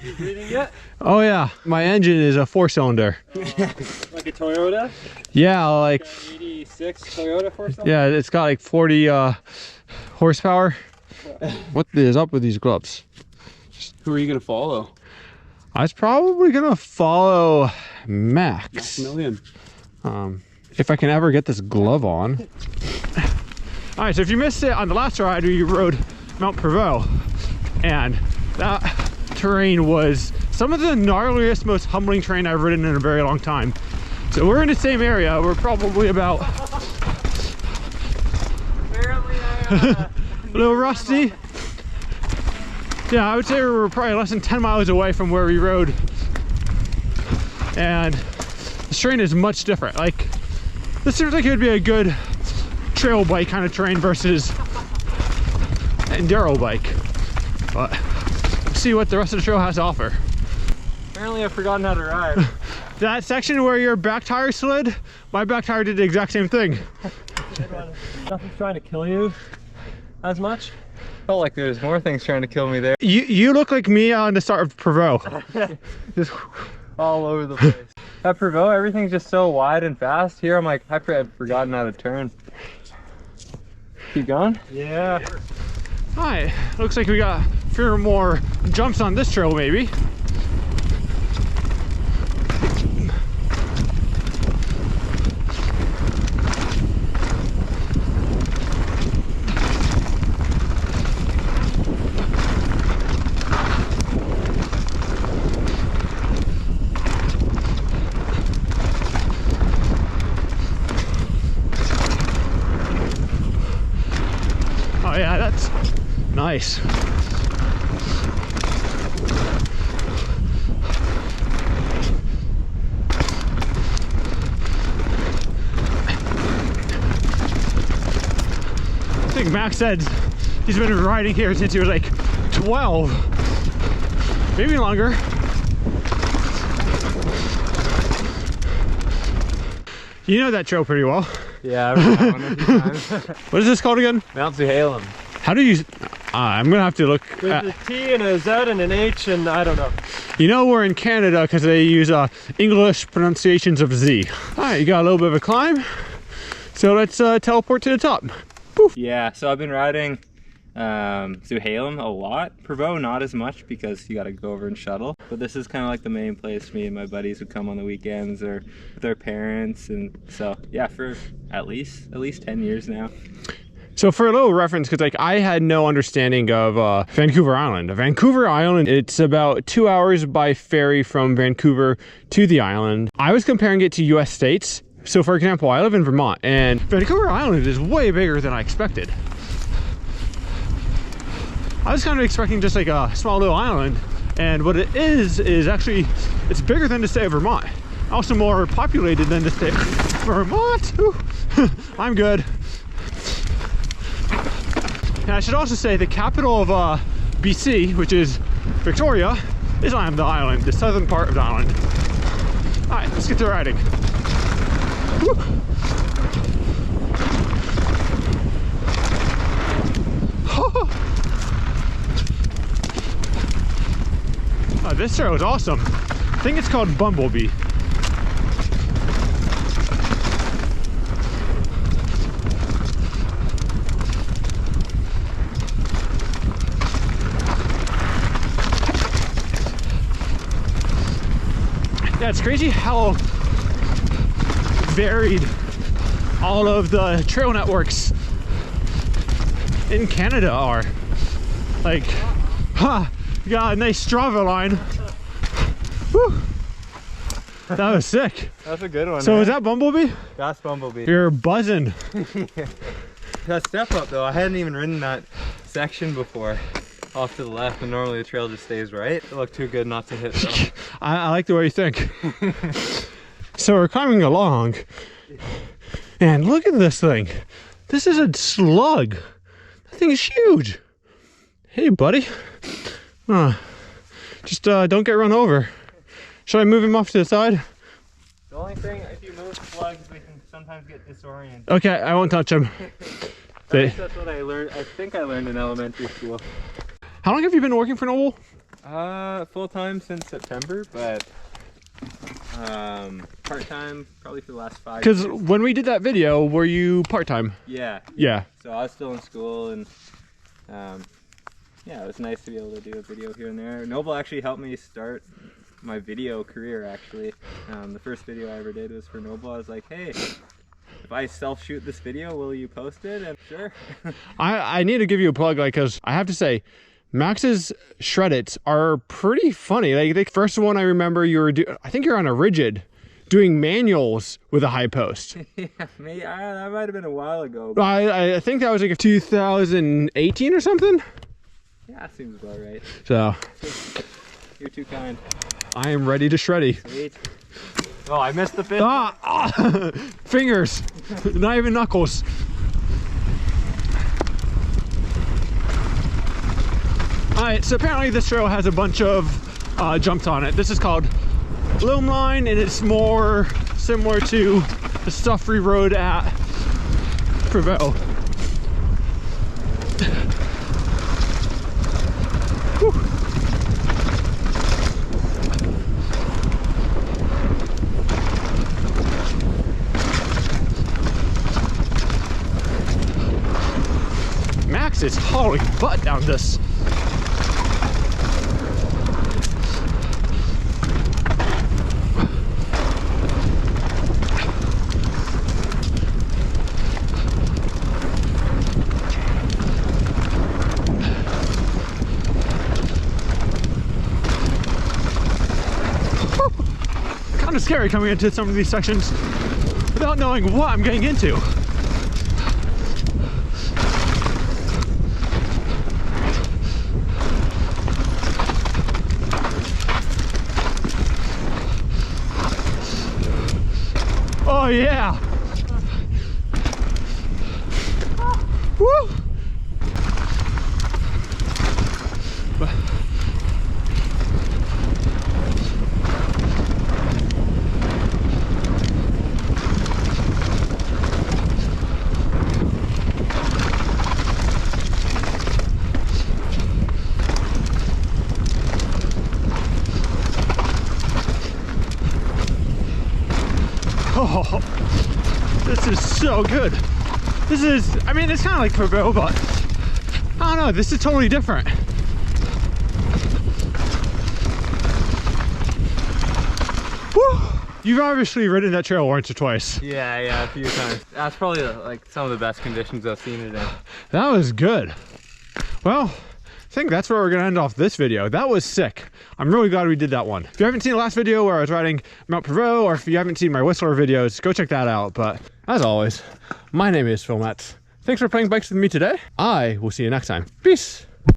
You breathing yet? Oh yeah, my engine is a 4-cylinder. Like a Toyota? Yeah, like 86 Toyota 4-cylinder? yeah, it's got like 40 horsepower. What is up with these gloves? Who are you gonna follow? I was probably gonna follow Max. Maximilian. If I can ever get this glove on. All right, so if you missed it on the last ride, we rode Mount Tzouhalem, and that terrain was some of the gnarliest, most humbling terrain I've ridden in a very long time. So we're in the same area. We're probably about a little rusty. Yeah, I would say we're probably less than 10 miles away from where we rode. And the terrain is much different. Like, this seems like it would be a good trail bike kind of terrain versus enduro bike. But let's see what the rest of the trail has to offer. Apparently I've forgotten how to ride. That section where your back tire slid, my back tire did the exact same thing. Nothing's trying to kill you as much. Felt like there's more things trying to kill me there. You look like me on the start of Tzouhalem. Just all over the place. At Prevost, everything's just so wide and fast. Here I'm like, I've forgotten how to turn. Keep going? Yeah. Alright, looks like we got a few more jumps on this trail maybe. Oh yeah, that's nice. I think Max said he's been riding here since he was like 12, maybe longer. You know that trail pretty well. Yeah, I've ridden that one a few times. What is this called again? Mount Tzouhalem. How do you... I'm gonna have to look With at... a T and a Z and an H and I don't know. You know we're in Canada because they use English pronunciations of Z. All right, you got a little bit of a climb. So let's teleport to the top. Poof. Yeah, so I've been riding Tzouhalem a lot. Prevost not as much because you got to go over and shuttle. But this is kind of like the main place me and my buddies would come on the weekends or with their parents. And so yeah, for at least 10 years now. So for a little reference, because like I had no understanding of Vancouver Island. Vancouver Island, it's about 2 hours by ferry from Vancouver to the island. I was comparing it to US states. So for example, I live in Vermont and Vancouver Island is way bigger than I expected. I was kind of expecting just like a small little island, and what it is actually, it's bigger than the state of Vermont. Also more populated than the state of Vermont. I'm good. And I should also say the capital of BC, which is Victoria, is on the island, the southern part of the island. All right, let's get to riding. Woo. Oh, this trail is awesome. I think it's called Bumblebee. Yeah, it's crazy how varied all of the trail networks in Canada are. Like, you got a nice Strava line. Woo. That was sick. That's a good one. So man. is that Bumblebee? That's Bumblebee. You're buzzing. That step up though, I hadn't even ridden that section before. Off to the left, and normally the trail just stays right. It looked too good not to hit though. I like the way you think. So we're climbing along, and look at this thing. This is a slug. That thing is huge. Hey, buddy. Just don't get run over. Should I move him off to the side? The only thing, if you move slugs, they can sometimes get disoriented. Okay, I won't touch him. That's what I learned. I think I learned in elementary school. How long have you been working for Nobl? Full-time since September, but part-time probably for the last 5 Because years. when we did that video, were you part-time? Yeah. Yeah. So I was still in school, and yeah, it was nice to be able to do a video here and there. Nobl actually helped me start my video career, actually. The first video I ever did was for Nobl. I was like, hey, if I self-shoot this video, will you post it? And sure. I need to give you a plug, like, because I have to say, Max's shred-its are pretty funny. Like, the first one I remember you were I think you're on a rigid doing manuals with a high post. Yeah, maybe, that might have been a while ago. I think that was like 2018 or something. Yeah, seems about right. So You're too kind. I am ready to shreddy. Sweet. Oh, I missed the fifth. Fingers, not even knuckles. All right, so apparently this trail has a bunch of jumps on it. This is called Loam Line, and it's more similar to the stuff we rode at Prevost. Max is hauling butt down this. Kind of scary coming into some of these sections without knowing what I'm getting into. Oh yeah! Woo! Oh, this is so good. This is, I mean, it's kind of like Prevost, but I don't know, this is totally different. Woo! You've obviously ridden that trail once or twice. Yeah, a few times. That's probably like some of the best conditions I've seen it in. That was good. Well, I think that's where we're gonna end off this video. That was sick. I'm really glad we did that one. If you haven't seen the last video where I was riding Mount Prevost, or if you haven't seen my Whistler videos, go check that out. But as always, my name is Phil Metz. Thanks for playing bikes with me today. I will see you next time. Peace.